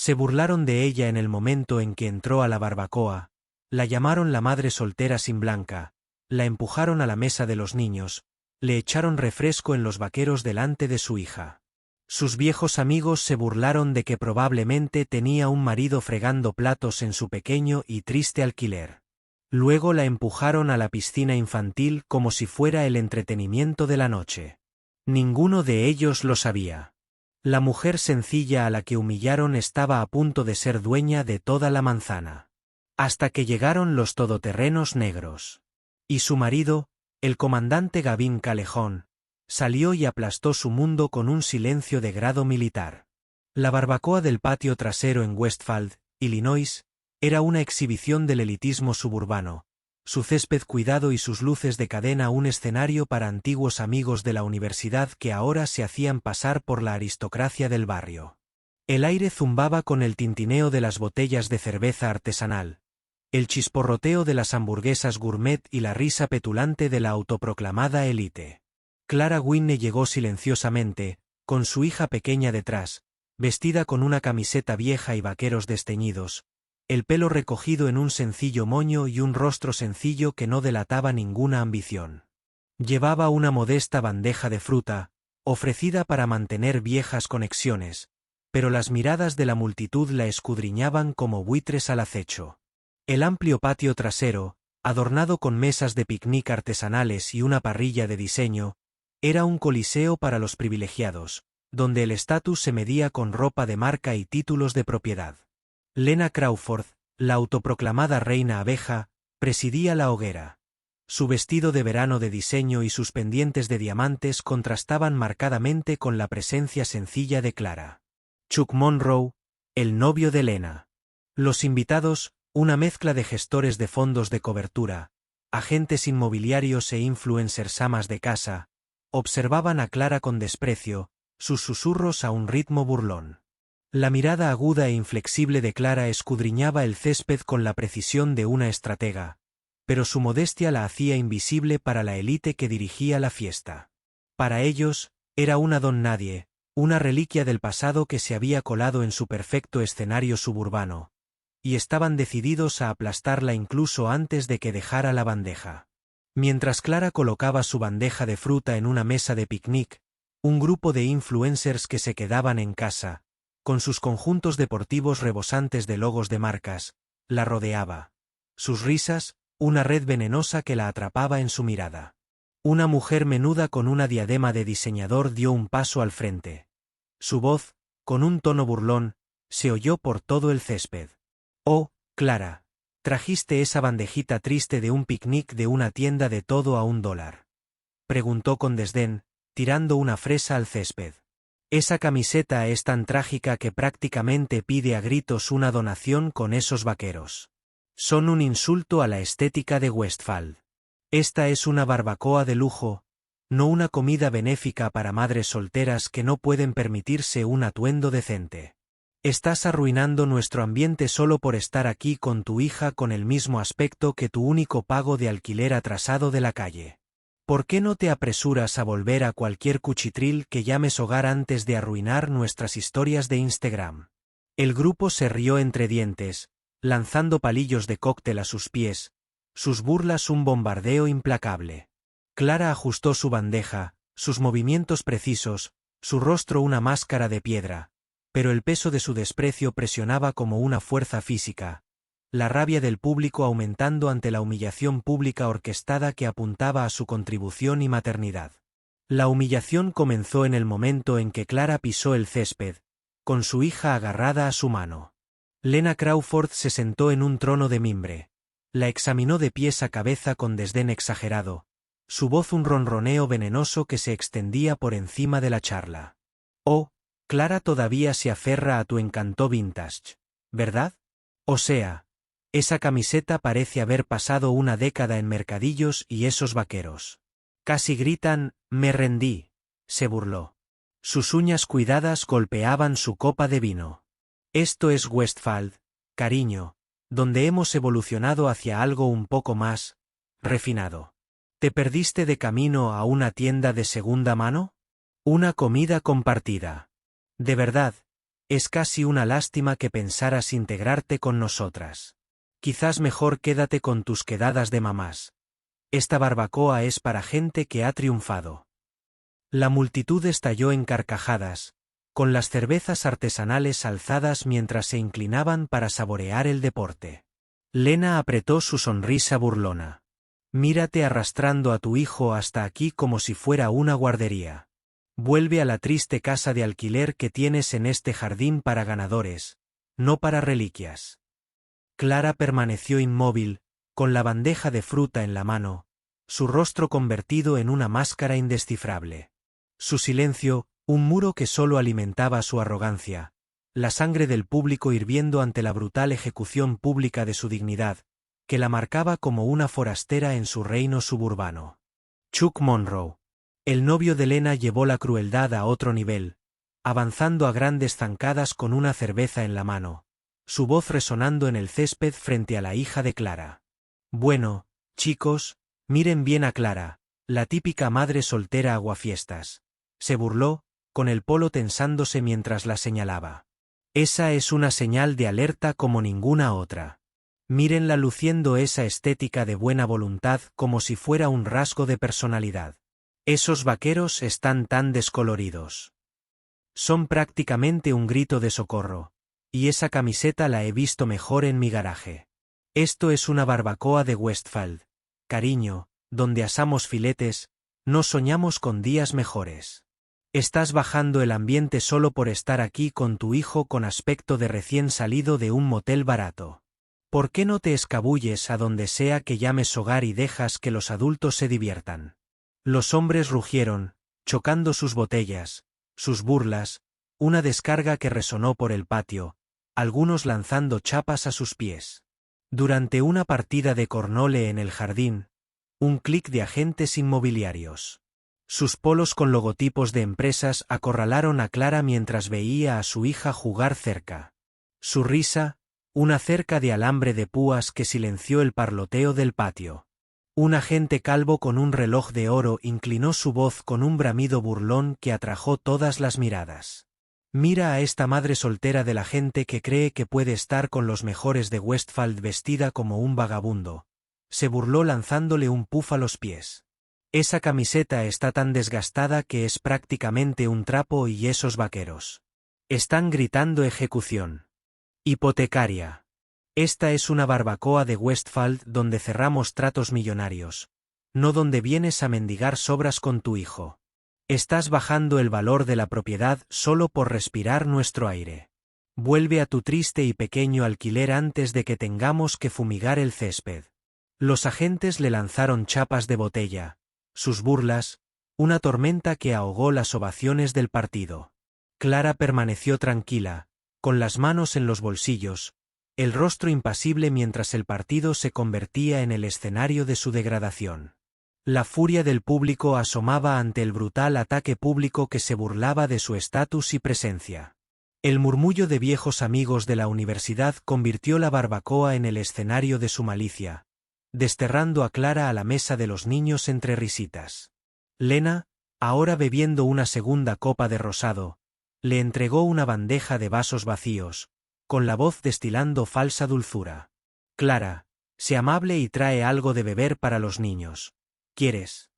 Se burlaron de ella en el momento en que entró a la barbacoa, la llamaron la madre soltera sin blanca, la empujaron a la mesa de los niños, le echaron refresco en los vaqueros delante de su hija. Sus viejos amigos se burlaron de que probablemente tenía un marido fregando platos en su pequeño y triste alquiler. Luego la empujaron a la piscina infantil como si fuera el entretenimiento de la noche. Ninguno de ellos lo sabía. La mujer sencilla a la que humillaron estaba a punto de ser dueña de toda la manzana. Hasta que llegaron los todoterrenos negros. Y su marido, el comandante Gavin Calejón, salió y aplastó su mundo con un silencio de grado militar. La barbacoa del patio trasero en Westfield, Illinois, era una exhibición del elitismo suburbano, su césped cuidado y sus luces de cadena un escenario para antiguos amigos de la universidad que ahora se hacían pasar por la aristocracia del barrio. El aire zumbaba con el tintineo de las botellas de cerveza artesanal, el chisporroteo de las hamburguesas gourmet y la risa petulante de la autoproclamada élite. Clara Winne llegó silenciosamente, con su hija pequeña detrás, vestida con una camiseta vieja y vaqueros desteñidos, el pelo recogido en un sencillo moño y un rostro sencillo que no delataba ninguna ambición. Llevaba una modesta bandeja de fruta, ofrecida para mantener viejas conexiones, pero las miradas de la multitud la escudriñaban como buitres al acecho. El amplio patio trasero, adornado con mesas de picnic artesanales y una parrilla de diseño, era un coliseo para los privilegiados, donde el estatus se medía con ropa de marca y títulos de propiedad. Lena Crawford, la autoproclamada reina abeja, presidía la hoguera. Su vestido de verano de diseño y sus pendientes de diamantes contrastaban marcadamente con la presencia sencilla de Clara. Chuck Monroe, el novio de Lena. Los invitados, una mezcla de gestores de fondos de cobertura, agentes inmobiliarios e influencers amas de casa, observaban a Clara con desprecio, sus susurros a un ritmo burlón. La mirada aguda e inflexible de Clara escudriñaba el césped con la precisión de una estratega, pero su modestia la hacía invisible para la élite que dirigía la fiesta. Para ellos, era una don nadie, una reliquia del pasado que se había colado en su perfecto escenario suburbano, y estaban decididos a aplastarla incluso antes de que dejara la bandeja. Mientras Clara colocaba su bandeja de fruta en una mesa de picnic, un grupo de influencers que se quedaban en casa, con sus conjuntos deportivos rebosantes de logos de marcas, la rodeaba. Sus risas, una red venenosa que la atrapaba en su mirada. Una mujer menuda con una diadema de diseñador dio un paso al frente. Su voz, con un tono burlón, se oyó por todo el césped. «Oh, Clara, ¿trajiste esa bandejita triste de un picnic de una tienda de todo a $1?» preguntó con desdén, tirando una fresa al césped. Esa camiseta es tan trágica que prácticamente pide a gritos una donación con esos vaqueros. Son un insulto a la estética de Westfield. Esta es una barbacoa de lujo, no una comida benéfica para madres solteras que no pueden permitirse un atuendo decente. Estás arruinando nuestro ambiente solo por estar aquí con tu hija con el mismo aspecto que tu único pago de alquiler atrasado de la calle. ¿Por qué no te apresuras a volver a cualquier cuchitril que llames hogar antes de arruinar nuestras historias de Instagram? El grupo se rió entre dientes, lanzando palillos de cóctel a sus pies, sus burlas un bombardeo implacable. Clara ajustó su bandeja, sus movimientos precisos, su rostro una máscara de piedra, pero el peso de su desprecio presionaba como una fuerza física, la rabia del público aumentando ante la humillación pública orquestada que apuntaba a su contribución y maternidad. La humillación comenzó en el momento en que Clara pisó el césped, con su hija agarrada a su mano. Lena Crawford se sentó en un trono de mimbre, la examinó de pies a cabeza con desdén exagerado, su voz un ronroneo venenoso que se extendía por encima de la charla. «Oh, Clara todavía se aferra a tu encanto vintage, ¿verdad? O sea, esa camiseta parece haber pasado una década en mercadillos y esos vaqueros. Casi gritan, me rendí», se burló. Sus uñas cuidadas golpeaban su copa de vino. «Esto es Westfield, cariño, donde hemos evolucionado hacia algo un poco más refinado. ¿Te perdiste de camino a una tienda de segunda mano? Una comida compartida. De verdad, Es casi una lástima que pensaras integrarte con nosotras. Quizás mejor quédate con tus quedadas de mamás. Esta barbacoa es para gente que ha triunfado. La multitud estalló en carcajadas, con las cervezas artesanales alzadas mientras se inclinaban para saborear el deporte. Lena apretó su sonrisa burlona. Mírate arrastrando a tu hijo hasta aquí como si fuera una guardería. Vuelve a la triste casa de alquiler que tienes en este jardín para ganadores, no para reliquias. Clara permaneció inmóvil, con la bandeja de fruta en la mano, su rostro convertido en una máscara indescifrable. Su silencio, un muro que solo alimentaba su arrogancia, la sangre del público hirviendo ante la brutal ejecución pública de su dignidad, que la marcaba como una forastera en su reino suburbano. Chuck Monroe. El novio de Lena llevó la crueldad a otro nivel, avanzando a grandes zancadas con una cerveza en la mano, su voz resonando en el césped frente a la hija de Clara. Bueno, chicos, miren bien a Clara, la típica madre soltera aguafiestas. Se burló, con el polo tensándose mientras la señalaba. Esa es una señal de alerta como ninguna otra. Mírenla luciendo esa estética de buena voluntad como si fuera un rasgo de personalidad. Esos vaqueros están tan descoloridos. Son prácticamente un grito de socorro, y esa camiseta la he visto mejor en mi garaje. Esto es una barbacoa de Westfield, cariño, donde asamos filetes, no soñamos con días mejores. Estás bajando el ambiente solo por estar aquí con tu hijo con aspecto de recién salido de un motel barato. ¿Por qué no te escabulles a donde sea que llames hogar y dejas que los adultos se diviertan? Los hombres rugieron, chocando sus botellas, sus burlas, una descarga que resonó por el patio, algunos lanzando chapas a sus pies. Durante una partida de cornhole en el jardín, un clic de agentes inmobiliarios. Sus polos con logotipos de empresas acorralaron a Clara mientras veía a su hija jugar cerca. Su risa, una cerca de alambre de púas que silenció el parloteo del patio. Un agente calvo con un reloj de oro inclinó su voz con un bramido burlón que atrajo todas las miradas. Mira a esta madre soltera de la gente que cree que puede estar con los mejores de Westfield vestida como un vagabundo. Se burló lanzándole un puff a los pies. Esa camiseta está tan desgastada que es prácticamente un trapo y esos vaqueros. Están gritando ejecución. Hipotecaria. Esta es una barbacoa de Westfield donde cerramos tratos millonarios, no donde vienes a mendigar sobras con tu hijo. Estás bajando el valor de la propiedad solo por respirar nuestro aire. Vuelve a tu triste y pequeño alquiler antes de que tengamos que fumigar el césped. Los agentes le lanzaron chapas de botella, sus burlas, una tormenta que ahogó las ovaciones del partido. Clara permaneció tranquila, con las manos en los bolsillos, el rostro impasible mientras el partido se convertía en el escenario de su degradación. La furia del público asomaba ante el brutal ataque público que se burlaba de su estatus y presencia. El murmullo de viejos amigos de la universidad convirtió la barbacoa en el escenario de su malicia, desterrando a Clara a la mesa de los niños entre risitas. Lena, ahora bebiendo una segunda copa de rosado, le entregó una bandeja de vasos vacíos, con la voz destilando falsa dulzura. Clara, sé amable y trae algo de beber para los niños. ¿Quieres?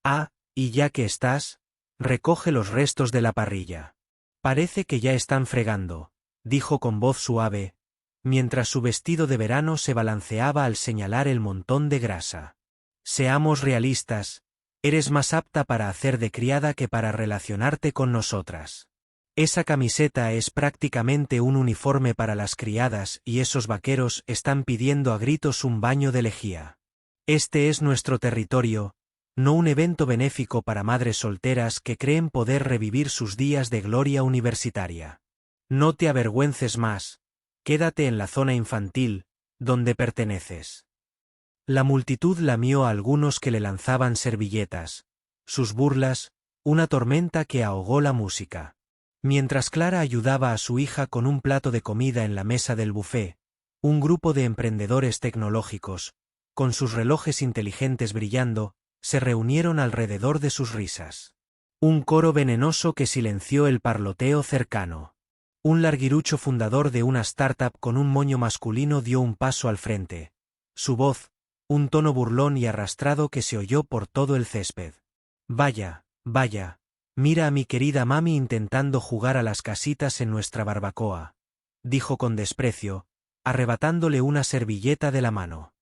Ah, y ya que estás, recoge los restos de la parrilla. Parece que ya están fregando, dijo con voz suave, mientras su vestido de verano se balanceaba al señalar el montón de grasa. Seamos realistas, eres más apta para hacer de criada que para relacionarte con nosotras. Esa camiseta es prácticamente un uniforme para las criadas y esos vaqueros están pidiendo a gritos un baño de lejía. Este es nuestro territorio, no un evento benéfico para madres solteras que creen poder revivir sus días de gloria universitaria. No te avergüences más, quédate en la zona infantil, donde perteneces. La multitud lamió a algunos que le lanzaban servilletas, sus burlas, una tormenta que ahogó la música. Mientras Clara ayudaba a su hija con un plato de comida en la mesa del buffet, un grupo de emprendedores tecnológicos, con sus relojes inteligentes brillando, se reunieron alrededor de sus risas. Un coro venenoso que silenció el parloteo cercano. Un larguirucho fundador de una startup con un moño masculino dio un paso al frente. Su voz, un tono burlón y arrastrado que se oyó por todo el césped. Vaya, vaya, mira a mi querida mami intentando jugar a las casitas en nuestra barbacoa, dijo con desprecio, arrebatándole una servilleta de la mano.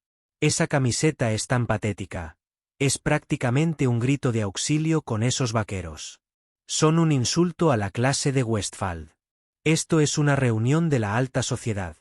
Esa camiseta es tan patética. Es prácticamente un grito de auxilio con esos vaqueros. Son un insulto a la clase de Westphal. Esto es una reunión de la alta sociedad,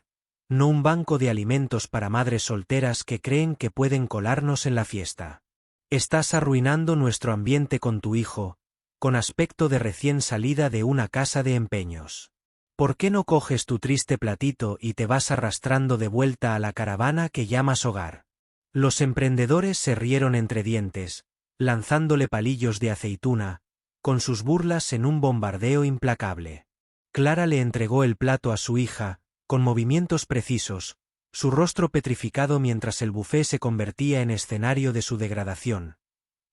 no un banco de alimentos para madres solteras que creen que pueden colarnos en la fiesta. Estás arruinando nuestro ambiente con tu hijo, con aspecto de recién salida de una casa de empeños. ¿Por qué no coges tu triste platito y te vas arrastrando de vuelta a la caravana que llamas hogar? Los emprendedores se rieron entre dientes, lanzándole palillos de aceituna, con sus burlas en un bombardeo implacable. Clara le entregó el plato a su hija, con movimientos precisos, su rostro petrificado mientras el buffet se convertía en escenario de su degradación.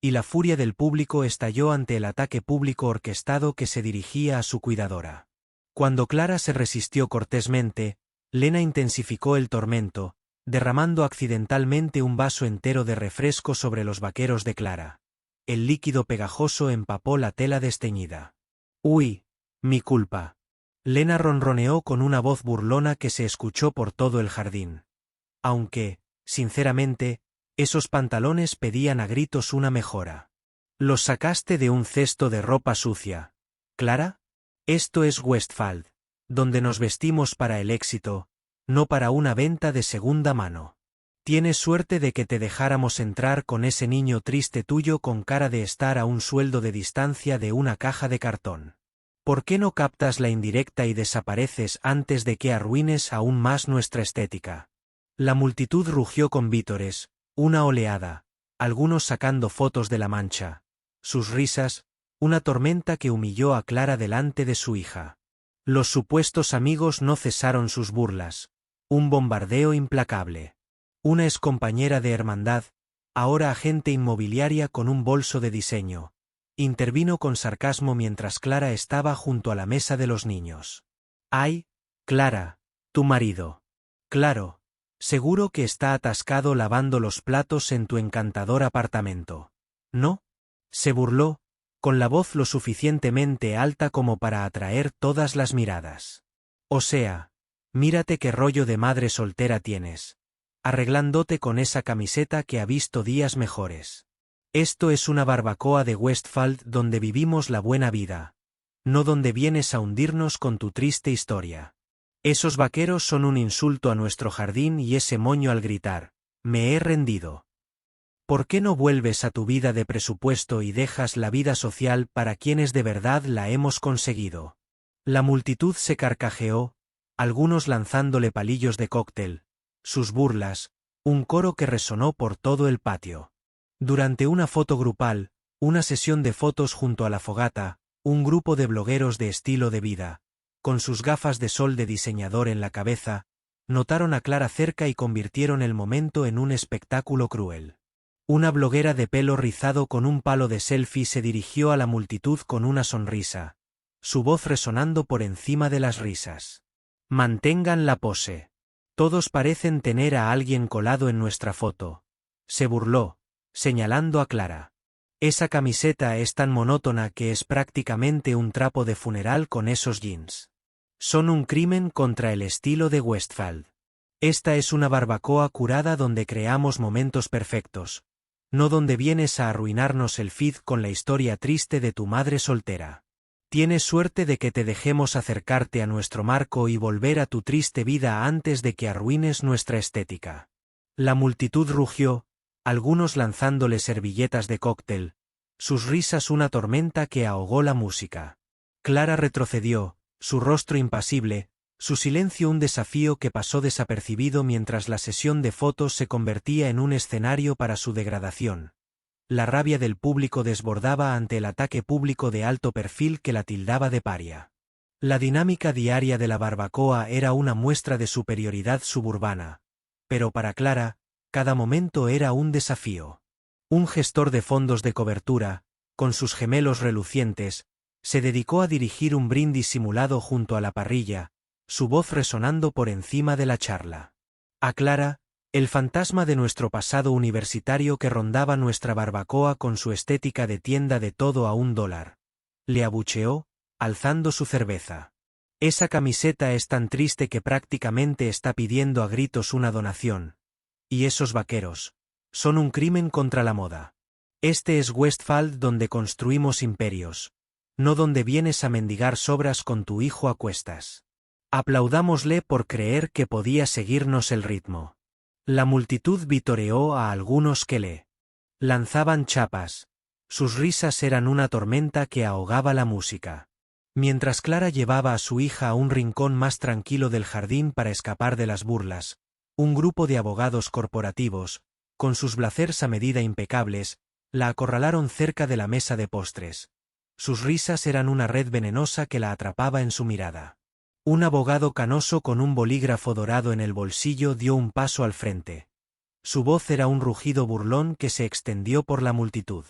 Y la furia del público estalló ante el ataque público orquestado que se dirigía a su cuidadora. Cuando Clara se resistió cortésmente, Lena intensificó el tormento, derramando accidentalmente un vaso entero de refresco sobre los vaqueros de Clara. El líquido pegajoso empapó la tela desteñida. «Uy, mi culpa». Lena ronroneó con una voz burlona que se escuchó por todo el jardín. Aunque, sinceramente, esos pantalones pedían a gritos una mejora. «¿Los sacaste de un cesto de ropa sucia, Clara? Esto es Westphal, donde nos vestimos para el éxito, no para una venta de segunda mano. Tienes suerte de que te dejáramos entrar con ese niño triste tuyo con cara de estar a un sueldo de distancia de una caja de cartón. ¿Por qué no captas la indirecta y desapareces antes de que arruines aún más nuestra estética?» La multitud rugió con vítores, una oleada, algunos sacando fotos de la mancha. Sus risas, una tormenta que humilló a Clara delante de su hija. Los supuestos amigos no cesaron sus burlas. Un bombardeo implacable. Una excompañera de hermandad, ahora agente inmobiliaria con un bolso de diseño, intervino con sarcasmo mientras Clara estaba junto a la mesa de los niños. «Ay, Clara, tu marido. Claro, seguro que está atascado lavando los platos en tu encantador apartamento. ¿No?», se burló, con la voz lo suficientemente alta como para atraer todas las miradas. «O sea, mírate qué rollo de madre soltera tienes, arreglándote con esa camiseta que ha visto días mejores. Esto es una barbacoa de Westphal donde vivimos la buena vida, no donde vienes a hundirnos con tu triste historia. Esos vaqueros son un insulto a nuestro jardín y ese moño al gritar, me he rendido. ¿Por qué no vuelves a tu vida de presupuesto y dejas la vida social para quienes de verdad la hemos conseguido?» La multitud se carcajeó, algunos lanzándole palillos de cóctel, sus burlas, un coro que resonó por todo el patio. Durante una foto grupal, una sesión de fotos junto a la fogata, un grupo de blogueros de estilo de vida, con sus gafas de sol de diseñador en la cabeza, notaron a Clara cerca y convirtieron el momento en un espectáculo cruel. Una bloguera de pelo rizado con un palo de selfie se dirigió a la multitud con una sonrisa, su voz resonando por encima de las risas. «Mantengan la pose. Todos parecen tener a alguien colado en nuestra foto», se burló, señalando a Clara. «Esa camiseta es tan monótona que es prácticamente un trapo de funeral con esos jeans. Son un crimen contra el estilo de Westphal. Esta es una barbacoa curada donde creamos momentos perfectos, no donde vienes a arruinarnos el feed con la historia triste de tu madre soltera. Tienes suerte de que te dejemos acercarte a nuestro marco y volver a tu triste vida antes de que arruines nuestra estética». La multitud rugió, algunos lanzándole servilletas de cóctel, sus risas una tormenta que ahogó la música. Clara retrocedió, su rostro impasible, su silencio un desafío que pasó desapercibido mientras la sesión de fotos se convertía en un escenario para su degradación. La rabia del público desbordaba ante el ataque público de alto perfil que la tildaba de paria. La dinámica diaria de la barbacoa era una muestra de superioridad suburbana, pero para Clara, cada momento era un desafío. Un gestor de fondos de cobertura, con sus gemelos relucientes, Se dedicó a dirigir un brindis simulado junto a la parrilla, su voz resonando por encima de la charla. A Clara, el fantasma de nuestro pasado universitario que rondaba nuestra barbacoa con su estética de tienda de todo a $1. Le abucheó, alzando su cerveza. Esa camiseta es tan triste que prácticamente está pidiendo a gritos una donación. Y esos vaqueros. Son un crimen contra la moda. Este es Westfield donde construimos imperios. No donde vienes a mendigar sobras con tu hijo a cuestas. Aplaudámosle por creer que podía seguirnos el ritmo. La multitud vitoreó a algunos que le lanzaban chapas. Sus risas eran una tormenta que ahogaba la música. Mientras Clara llevaba a su hija a un rincón más tranquilo del jardín para escapar de las burlas, un grupo de abogados corporativos, con sus blazers a medida impecables, la acorralaron cerca de la mesa de postres. Sus risas eran una red venenosa que la atrapaba en su mirada. Un abogado canoso con un bolígrafo dorado en el bolsillo dio un paso al frente. Su voz era un rugido burlón que se extendió por la multitud.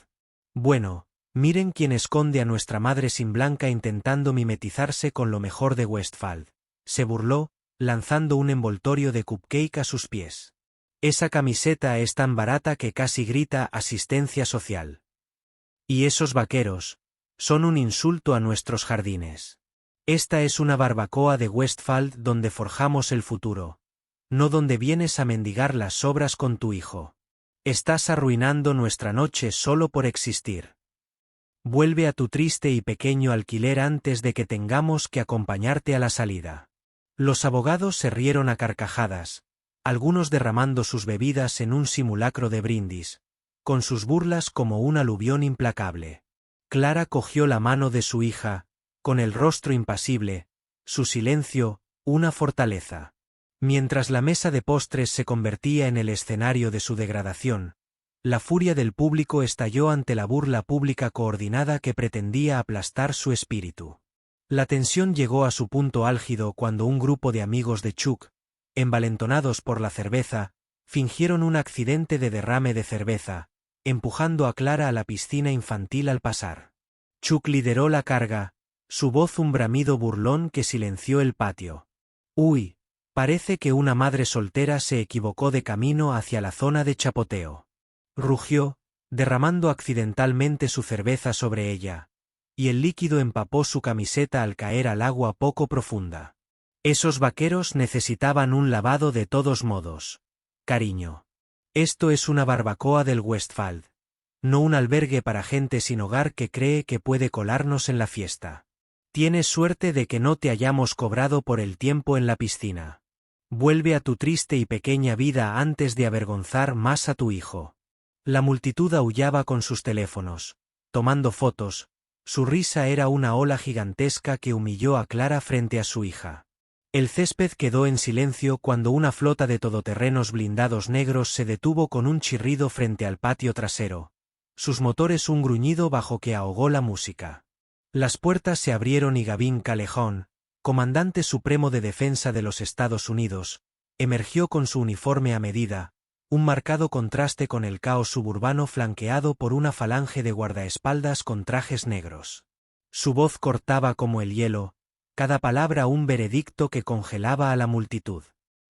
Bueno, miren quién esconde a nuestra madre sin blanca intentando mimetizarse con lo mejor de Westfield. Se burló, lanzando un envoltorio de cupcake a sus pies. Esa camiseta es tan barata que casi grita asistencia social. Y esos vaqueros son un insulto a nuestros jardines. Esta es una barbacoa de Westfield donde forjamos el futuro, no donde vienes a mendigar las sobras con tu hijo. Estás arruinando nuestra noche solo por existir. Vuelve a tu triste y pequeño alquiler antes de que tengamos que acompañarte a la salida. Los abogados se rieron a carcajadas, algunos derramando sus bebidas en un simulacro de brindis, con sus burlas como un aluvión implacable. Clara cogió la mano de su hija, con el rostro impasible, su silencio, una fortaleza. Mientras la mesa de postres se convertía en el escenario de su degradación, la furia del público estalló ante la burla pública coordinada que pretendía aplastar su espíritu. La tensión llegó a su punto álgido cuando un grupo de amigos de Chuck, envalentonados por la cerveza, fingieron un accidente de derrame de cerveza, empujando a Clara a la piscina infantil al pasar. Chuck lideró la carga, su voz un bramido burlón que silenció el patio. «Uy, parece que una madre soltera se equivocó de camino hacia la zona de chapoteo», rugió, derramando accidentalmente su cerveza sobre ella, y el líquido empapó su camiseta al caer al agua poco profunda. Esos vaqueros necesitaban un lavado de todos modos. Cariño. Esto es una barbacoa del Westfield, no un albergue para gente sin hogar que cree que puede colarnos en la fiesta. Tienes suerte de que no te hayamos cobrado por el tiempo en la piscina. Vuelve a tu triste y pequeña vida antes de avergonzar más a tu hijo. La multitud aullaba con sus teléfonos, tomando fotos, su risa era una ola gigantesca que humilló a Clara frente a su hija. El césped quedó en silencio cuando una flota de todoterrenos blindados negros se detuvo con un chirrido frente al patio trasero, sus motores un gruñido bajo que ahogó la música. Las puertas se abrieron y Gavin Callejon, comandante supremo de defensa de los Estados Unidos, emergió con su uniforme a medida, un marcado contraste con el caos suburbano flanqueado por una falange de guardaespaldas con trajes negros. Su voz cortaba como el hielo, cada palabra un veredicto que congelaba a la multitud.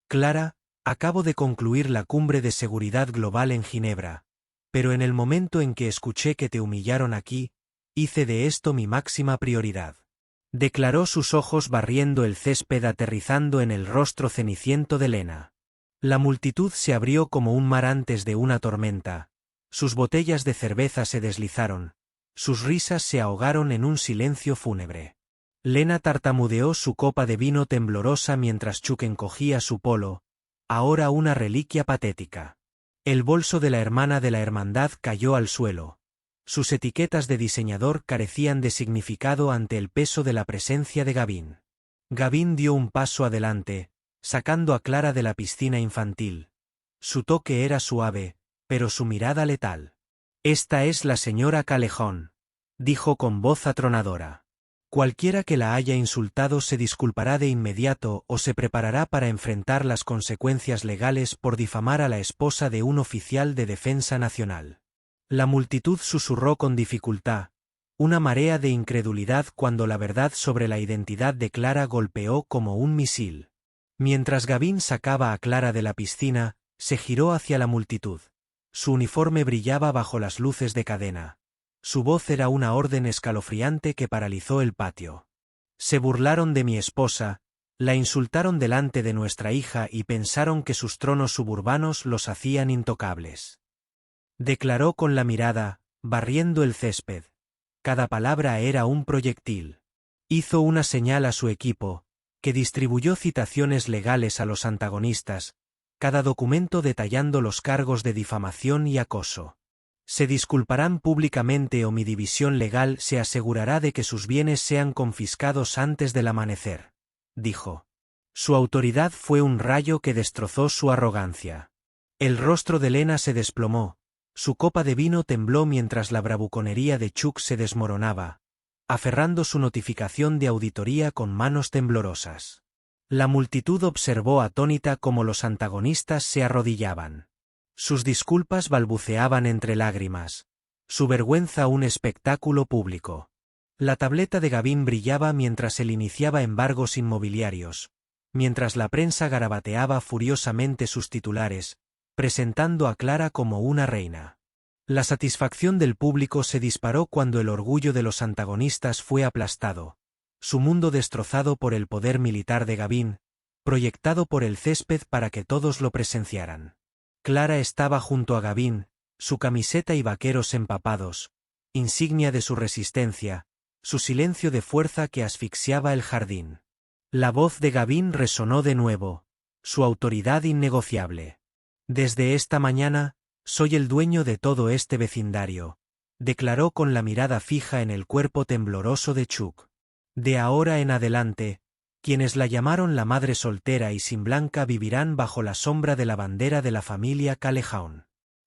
Clara, acabo de concluir la cumbre de seguridad global en Ginebra, pero en el momento en que escuché que te humillaron aquí, hice de esto mi máxima prioridad. Declaró sus ojos barriendo el césped aterrizando en el rostro ceniciento de Lena. La multitud se abrió como un mar antes de una tormenta, sus botellas de cerveza se deslizaron, sus risas se ahogaron en un silencio fúnebre. Lena tartamudeó su copa de vino temblorosa mientras Chuck encogía su polo, ahora una reliquia patética. El bolso de la hermana de la hermandad cayó al suelo. Sus etiquetas de diseñador carecían de significado ante el peso de la presencia de Gavin. Gavin dio un paso adelante, sacando a Clara de la piscina infantil. Su toque era suave, pero su mirada letal. «Esta es la señora Callejon», dijo con voz atronadora. Cualquiera que la haya insultado se disculpará de inmediato o se preparará para enfrentar las consecuencias legales por difamar a la esposa de un oficial de defensa nacional. La multitud susurró con dificultad, Una marea de incredulidad cuando la verdad sobre la identidad de Clara golpeó como un misil. Mientras Gavin sacaba a Clara de la piscina, se giró hacia la multitud. Su uniforme brillaba bajo las luces de cadena. Su voz era una orden escalofriante que paralizó el patio. Se burlaron de mi esposa, la insultaron delante de nuestra hija y pensaron que sus tronos suburbanos los hacían intocables. Declaró con la mirada, barriendo el césped. Cada palabra era un proyectil. Hizo una señal a su equipo, que distribuyó citaciones legales a los antagonistas, cada documento detallando los cargos de difamación y acoso. Se disculparán públicamente o mi división legal se asegurará de que sus bienes sean confiscados antes del amanecer, dijo. Su autoridad fue un rayo que destrozó su arrogancia. El rostro de Lena se desplomó, su copa de vino tembló mientras la bravuconería de Chuck se desmoronaba, aferrando su notificación de auditoría con manos temblorosas. La multitud observó atónita cómo los antagonistas se arrodillaban. Sus disculpas balbuceaban entre lágrimas. Su vergüenza un espectáculo público. La tableta de Gavin brillaba mientras él iniciaba embargos inmobiliarios, mientras la prensa garabateaba furiosamente sus titulares, presentando a Clara como una reina. La satisfacción del público se disparó cuando el orgullo de los antagonistas fue aplastado, su mundo destrozado por el poder militar de Gavin, proyectado por el césped para que todos lo presenciaran. Clara estaba junto a Gavin, su camiseta y vaqueros empapados, insignia de su resistencia, su silencio de fuerza que asfixiaba el jardín. La voz de Gavin resonó de nuevo, su autoridad innegociable. Desde esta mañana, soy el dueño de todo este vecindario, declaró con la mirada fija en el cuerpo tembloroso de Chuck. De ahora en adelante, quienes la llamaron la madre soltera y sin blanca vivirán bajo la sombra de la bandera de la familia Callejown.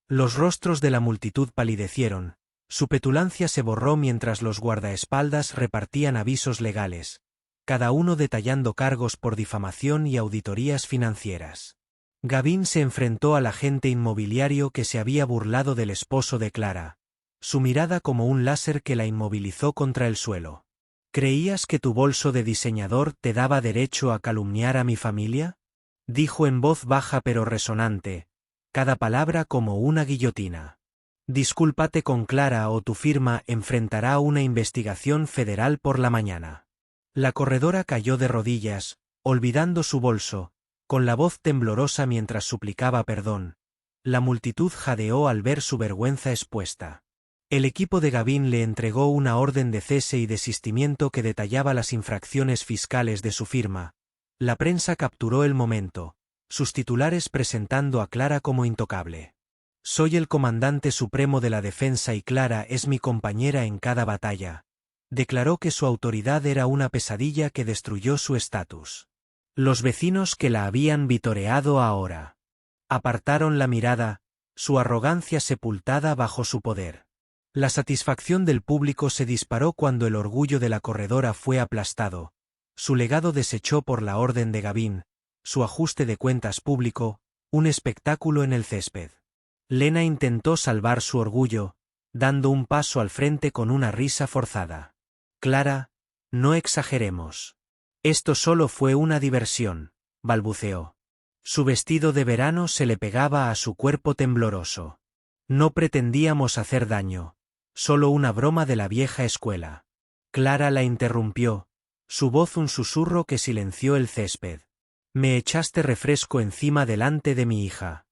Los rostros de la multitud palidecieron, su petulancia se borró mientras los guardaespaldas repartían avisos legales, cada uno detallando cargos por difamación y auditorías financieras. Gavin se enfrentó al agente inmobiliario que se había burlado del esposo de Clara, su mirada como un láser que la inmovilizó contra el suelo. ¿Creías que tu bolso de diseñador te daba derecho a calumniar a mi familia? Dijo en voz baja pero resonante, cada palabra como una guillotina. Discúlpate con Clara o tu firma enfrentará una investigación federal por la mañana. La corredora cayó de rodillas, olvidando su bolso, con la voz temblorosa mientras suplicaba perdón. La multitud jadeó al ver su vergüenza expuesta. El equipo de Gavin le entregó una orden de cese y desistimiento que detallaba las infracciones fiscales de su firma. La prensa capturó el momento, sus titulares presentando a Clara como intocable. Soy el comandante supremo de la defensa y Clara es mi compañera en cada batalla. Declaró que su autoridad era una pesadilla que destruyó su estatus. Los vecinos que la habían vitoreado ahora apartaron la mirada, su arrogancia sepultada bajo su poder. La satisfacción del público se disparó cuando el orgullo de la corredora fue aplastado, su legado desechó por la orden de Gavin, su ajuste de cuentas público, un espectáculo en el césped. Lena intentó salvar su orgullo, dando un paso al frente con una risa forzada. Clara, no exageremos. Esto solo fue una diversión, balbuceó. Su vestido de verano se le pegaba a su cuerpo tembloroso. No pretendíamos hacer daño. Solo una broma de la vieja escuela. Clara la interrumpió, su voz un susurro que silenció el césped. Me echaste refresco encima delante de mi hija.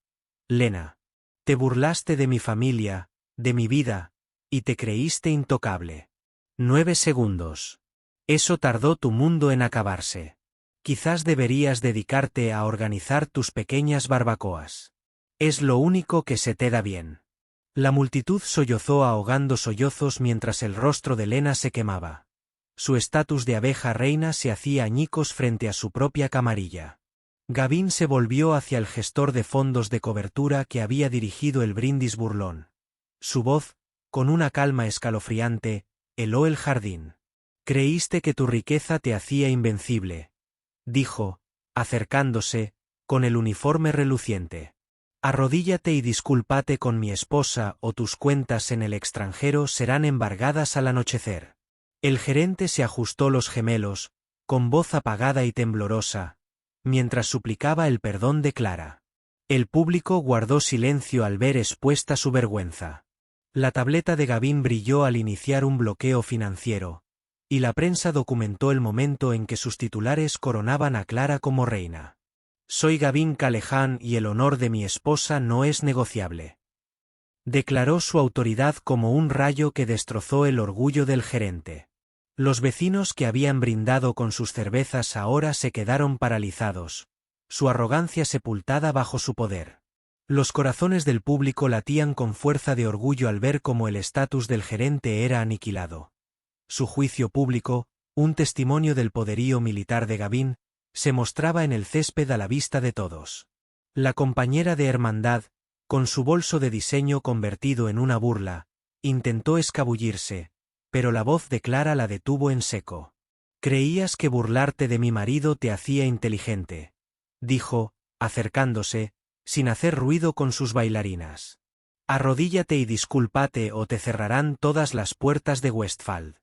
Lena. Te burlaste de mi familia, de mi vida, y te creíste intocable. 9 segundos. Eso tardó tu mundo en acabarse. Quizás deberías dedicarte a organizar tus pequeñas barbacoas. Es lo único que se te da bien. La multitud sollozó ahogando sollozos mientras el rostro de Lena se quemaba. Su estatus de abeja reina se hacía añicos frente a su propia camarilla. Gavin se volvió hacia el gestor de fondos de cobertura que había dirigido el brindis burlón. Su voz, con una calma escalofriante, heló el jardín. Creíste que tu riqueza te hacía invencible, dijo, acercándose, con el uniforme reluciente. Arrodíllate y discúlpate con mi esposa o tus cuentas en el extranjero serán embargadas al anochecer. El gerente se ajustó los gemelos, con voz apagada y temblorosa, mientras suplicaba el perdón de Clara. El público guardó silencio al ver expuesta su vergüenza. La tableta de Gavin brilló al iniciar un bloqueo financiero, y la prensa documentó el momento en que sus titulares coronaban a Clara como reina. Soy Gavin Callaghan y el honor de mi esposa no es negociable. Declaró su autoridad como un rayo que destrozó el orgullo del gerente. Los vecinos que habían brindado con sus cervezas ahora se quedaron paralizados, su arrogancia sepultada bajo su poder. Los corazones del público latían con fuerza de orgullo al ver cómo el estatus del gerente era aniquilado. Su juicio público, un testimonio del poderío militar de Gavin, se mostraba en el césped a la vista de todos. La compañera de hermandad, con su bolso de diseño convertido en una burla, intentó escabullirse, pero la voz de Clara la detuvo en seco. «Creías que burlarte de mi marido te hacía inteligente», dijo, acercándose, sin hacer ruido con sus bailarinas. «Arrodíllate y discúlpate o te cerrarán todas las puertas de Westphal».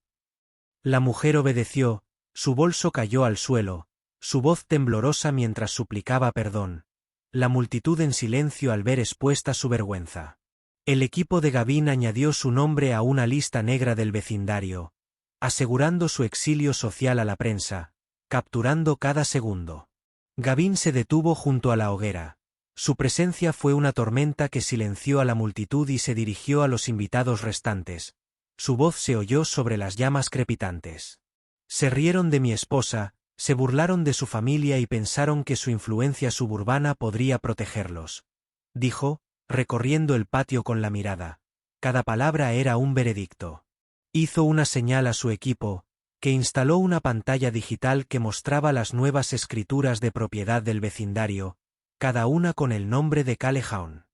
La mujer obedeció, su bolso cayó al suelo, su voz temblorosa mientras suplicaba perdón, la multitud en silencio al ver expuesta su vergüenza. El equipo de Gavin añadió su nombre a una lista negra del vecindario, asegurando su exilio social a la prensa, capturando cada segundo. Gavin se detuvo junto a la hoguera. Su presencia fue una tormenta que silenció a la multitud y se dirigió a los invitados restantes. Su voz se oyó sobre las llamas crepitantes. Se rieron de mi esposa, se burlaron de su familia y pensaron que su influencia suburbana podría protegerlos. Dijo, recorriendo el patio con la mirada. Cada palabra era un veredicto. Hizo una señal a su equipo, que instaló una pantalla digital que mostraba las nuevas escrituras de propiedad del vecindario, cada una con el nombre de Callaghan.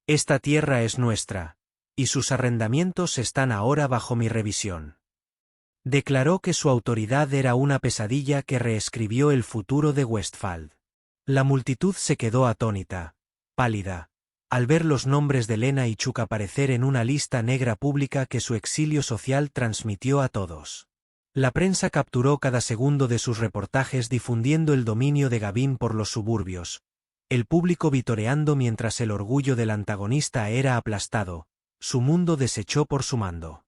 Esta tierra es nuestra, y sus arrendamientos están ahora bajo mi revisión. Declaró que su autoridad era una pesadilla que reescribió el futuro de Westphal. La multitud se quedó atónita, pálida, al ver los nombres de Lena y Chuck aparecer en una lista negra pública que su exilio social transmitió a todos. La prensa capturó cada segundo de sus reportajes difundiendo el dominio de Gavin por los suburbios, el público vitoreando mientras el orgullo del antagonista era aplastado, su mundo desechó por su mando.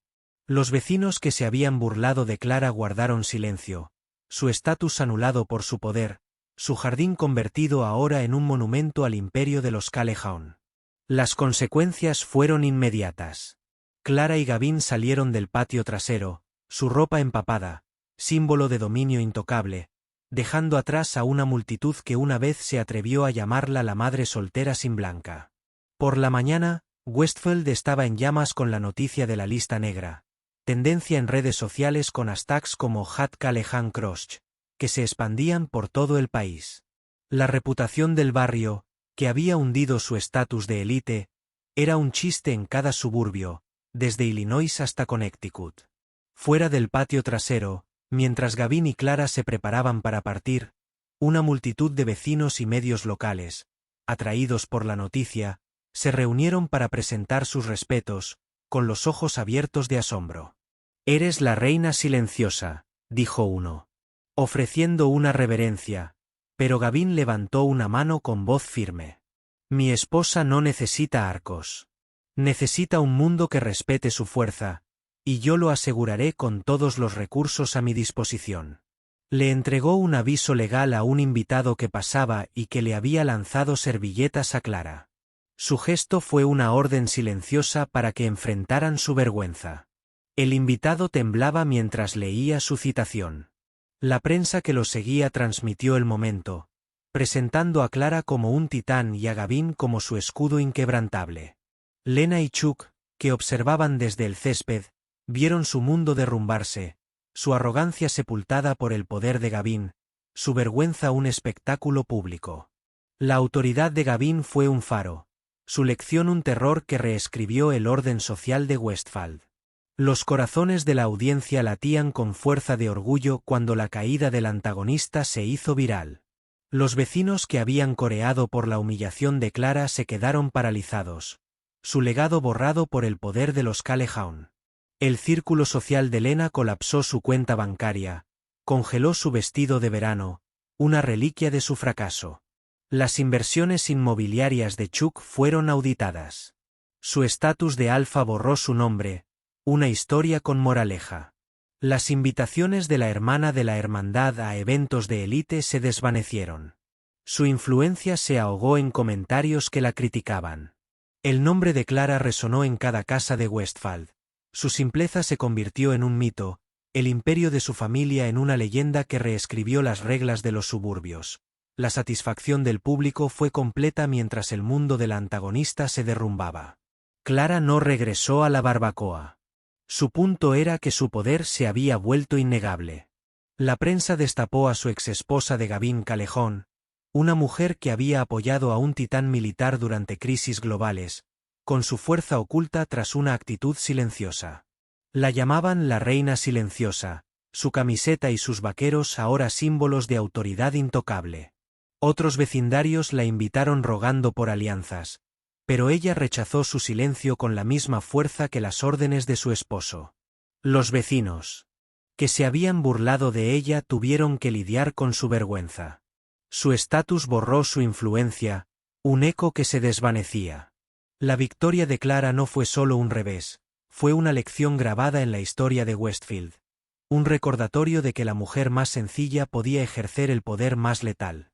Los vecinos que se habían burlado de Clara guardaron silencio, su estatus anulado por su poder, su jardín convertido ahora en un monumento al imperio de los Callaghan. Las consecuencias fueron inmediatas. Clara y Gavin salieron del patio trasero, su ropa empapada, símbolo de dominio intocable, dejando atrás a una multitud que una vez se atrevió a llamarla la madre soltera sin blanca. Por la mañana, Westfield estaba en llamas con la noticia de la lista negra, tendencia en redes sociales con hashtags como #CallaghanCrossed, que se expandían por todo el país. La reputación del barrio, que había hundido su estatus de élite, era un chiste en cada suburbio, desde Illinois hasta Connecticut. Fuera del patio trasero, mientras Gavin y Clara se preparaban para partir, una multitud de vecinos y medios locales, atraídos por la noticia, se reunieron para presentar sus respetos, con los ojos abiertos de asombro. «Eres la reina silenciosa», dijo uno, ofreciendo una reverencia, pero Gavin levantó una mano con voz firme. «Mi esposa no necesita arcos. Necesita un mundo que respete su fuerza, y yo lo aseguraré con todos los recursos a mi disposición». Le entregó un aviso legal a un invitado que pasaba y que le había lanzado servilletas a Clara. Su gesto fue una orden silenciosa para que enfrentaran su vergüenza. El invitado temblaba mientras leía su citación. La prensa que lo seguía transmitió el momento, presentando a Clara como un titán y a Gavin como su escudo inquebrantable. Lena y Chuck, que observaban desde el césped, vieron su mundo derrumbarse, su arrogancia sepultada por el poder de Gavin, su vergüenza un espectáculo público. La autoridad de Gavin fue un faro, su lección un terror que reescribió el orden social de Westphal. Los corazones de la audiencia latían con fuerza de orgullo cuando la caída del antagonista se hizo viral. Los vecinos que habían coreado por la humillación de Clara se quedaron paralizados, su legado borrado por el poder de los Callejown. El círculo social de Lena colapsó su cuenta bancaria, congeló su vestido de verano, una reliquia de su fracaso. Las inversiones inmobiliarias de Chuck fueron auditadas. Su estatus de alfa borró su nombre, una historia con moraleja. Las invitaciones de la hermana de la hermandad a eventos de élite se desvanecieron. Su influencia se ahogó en comentarios que la criticaban. El nombre de Clara resonó en cada casa de Westfield. Su simpleza se convirtió en un mito, el imperio de su familia en una leyenda que reescribió las reglas de los suburbios. La satisfacción del público fue completa mientras el mundo de la antagonista se derrumbaba. Clara no regresó a la barbacoa. Su punto era que su poder se había vuelto innegable. La prensa destapó a su exesposa de Gavin Callejon, una mujer que había apoyado a un titán militar durante crisis globales, con su fuerza oculta tras una actitud silenciosa. La llamaban la reina silenciosa, su camiseta y sus vaqueros ahora símbolos de autoridad intocable. Otros vecindarios la invitaron rogando por alianzas, pero ella rechazó su silencio con la misma fuerza que las órdenes de su esposo. Los vecinos, que se habían burlado de ella, tuvieron que lidiar con su vergüenza. Su estatus borró su influencia, un eco que se desvanecía. La victoria de Clara no fue solo un revés, fue una lección grabada en la historia de Westfield. Un recordatorio de que la mujer más sencilla podía ejercer el poder más letal.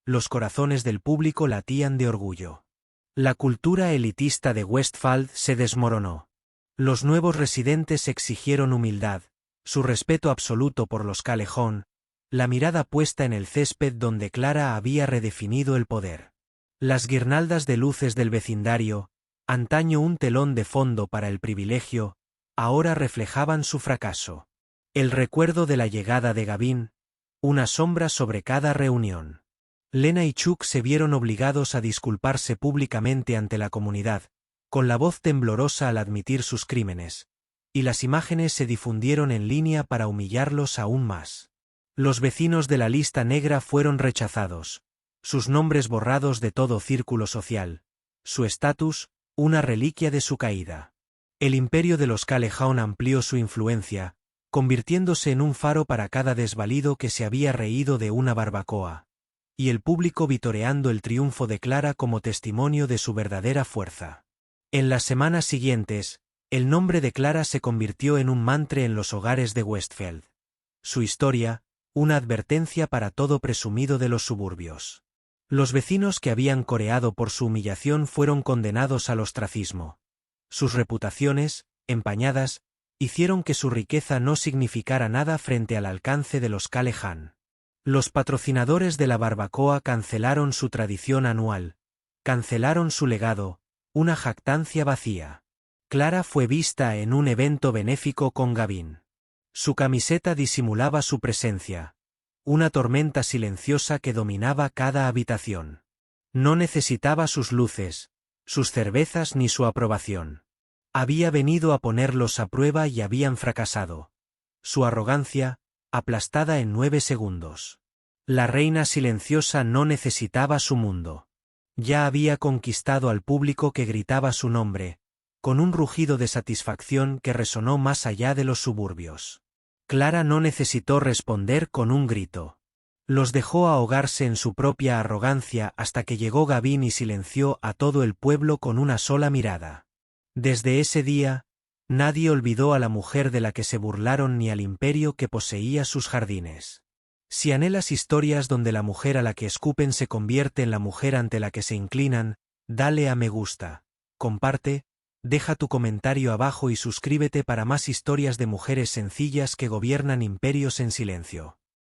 Los corazones del público latían de orgullo. La cultura elitista de Westfield se desmoronó. Los nuevos residentes exigieron humildad, su respeto absoluto por los Callejon, la mirada puesta en el césped donde Clara había redefinido el poder. Las guirnaldas de luces del vecindario, antaño un telón de fondo para el privilegio, ahora reflejaban su fracaso. El recuerdo de la llegada de Gavin, una sombra sobre cada reunión. Lena y Chuck se vieron obligados a disculparse públicamente ante la comunidad, con la voz temblorosa al admitir sus crímenes, y las imágenes se difundieron en línea para humillarlos aún más. Los vecinos de la lista negra fueron rechazados, sus nombres borrados de todo círculo social, su estatus, una reliquia de su caída. El imperio de los Callejon amplió su influencia, convirtiéndose en un faro para cada desvalido que se había reído de una barbacoa, y el público vitoreando el triunfo de Clara como testimonio de su verdadera fuerza. En las semanas siguientes, el nombre de Clara se convirtió en un mantra en los hogares de Westfield. Su historia, una advertencia para todo presumido de los suburbios. Los vecinos que habían coreado por su humillación fueron condenados al ostracismo. Sus reputaciones, empañadas, hicieron que su riqueza no significara nada frente al alcance de los Callejon. Los patrocinadores de la barbacoa cancelaron su tradición anual, cancelaron su legado, una jactancia vacía. Clara fue vista en un evento benéfico con Gavin. Su camiseta disimulaba su presencia, una tormenta silenciosa que dominaba cada habitación. No necesitaba sus luces, sus cervezas ni su aprobación. Había venido a ponerlos a prueba y habían fracasado. Su arrogancia, aplastada en 9 segundos. La reina silenciosa no necesitaba su mundo. Ya había conquistado al público que gritaba su nombre, con un rugido de satisfacción que resonó más allá de los suburbios. Clara no necesitó responder con un grito. Los dejó ahogarse en su propia arrogancia hasta que llegó Gavin y silenció a todo el pueblo con una sola mirada. Desde ese día, nadie olvidó a la mujer de la que se burlaron ni al imperio que poseía sus jardines. Si anhelas historias donde la mujer a la que escupen se convierte en la mujer ante la que se inclinan, dale a me gusta, comparte, deja tu comentario abajo y suscríbete para más historias de mujeres sencillas que gobiernan imperios en silencio.